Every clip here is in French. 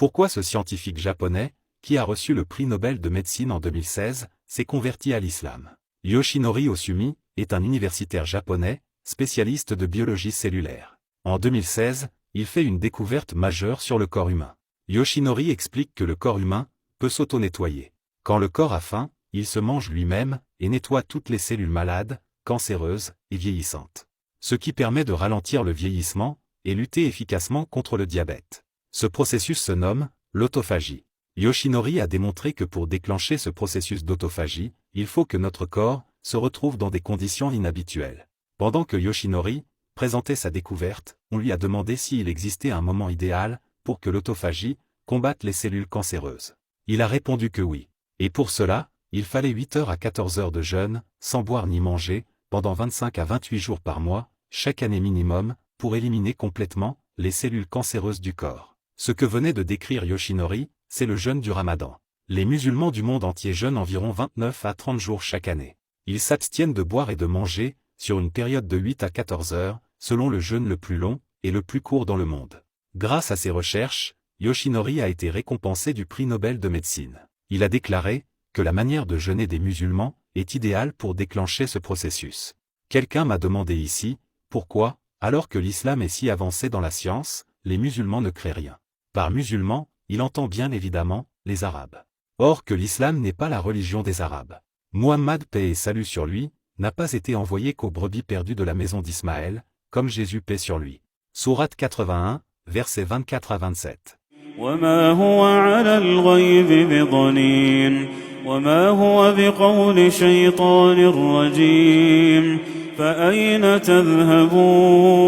Pourquoi ce scientifique japonais, qui a reçu le prix Nobel de médecine en 2016, s'est converti à l'islam? Yoshinori Ohsumi est un universitaire japonais, spécialiste de biologie cellulaire. En 2016, il fait une découverte majeure sur le corps humain. Yoshinori explique que le corps humain peut s'auto-nettoyer. Quand le corps a faim, il se mange lui-même et nettoie toutes les cellules malades, cancéreuses et vieillissantes. Ce qui permet de ralentir le vieillissement et lutter efficacement contre le diabète. Ce processus se nomme l'autophagie. Yoshinori a démontré que pour déclencher ce processus d'autophagie, il faut que notre corps se retrouve dans des conditions inhabituelles. Pendant que Yoshinori présentait sa découverte, on lui a demandé s'il existait un moment idéal pour que l'autophagie combatte les cellules cancéreuses. Il a répondu que oui. Et pour cela, il fallait 8 heures à 14 heures de jeûne, sans boire ni manger, pendant 25 à 28 jours par mois, chaque année minimum, pour éliminer complètement les cellules cancéreuses du corps. Ce que venait de décrire Yoshinori, c'est le jeûne du Ramadan. Les musulmans du monde entier jeûnent environ 29 à 30 jours chaque année. Ils s'abstiennent de boire et de manger, sur une période de 8 à 14 heures, selon le jeûne le plus long et le plus court dans le monde. Grâce à ses recherches, Yoshinori a été récompensé du prix Nobel de médecine. Il a déclaré que la manière de jeûner des musulmans est idéale pour déclencher ce processus. Quelqu'un m'a demandé ici, pourquoi, alors que l'islam est si avancé dans la science, les musulmans ne créent rien. Par musulmans, il entend bien évidemment les Arabes. Or que l'islam n'est pas la religion des Arabes. Muhammad, paix et salut sur lui, n'a pas été envoyé qu'aux brebis perdues de la maison d'Ismaël, comme Jésus, paix sur lui. Sourate 81, versets 24 à 27. وما هو على الغيب بضنين وما هو بقول شيطان رجيم فأين تذهبون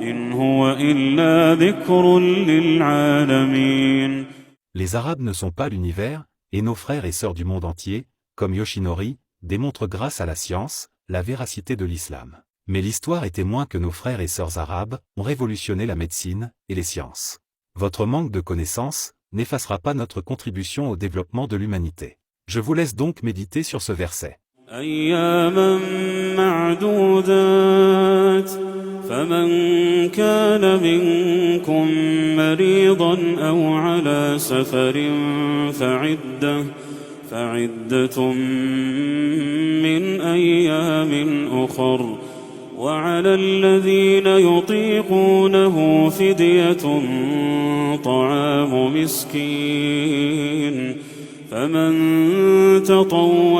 إن هو إلا ذكر للعالمين. Les Arabes ne sont pas l'univers, et nos frères et sœurs du monde entier, comme Yoshinori, démontrent grâce à la science, la véracité de l'islam. Mais l'histoire est témoin que nos frères et sœurs arabes ont révolutionné la médecine et les sciences. Votre manque de connaissances n'effacera pas notre contribution au développement de l'humanité. Je vous laisse donc méditer sur ce verset. أياما معدودات فمن كان منكم مريضا أو على سفر فعدة من أيام أخر وعلى الذين يطيقونه فدية طعام مسكين فمن تطوع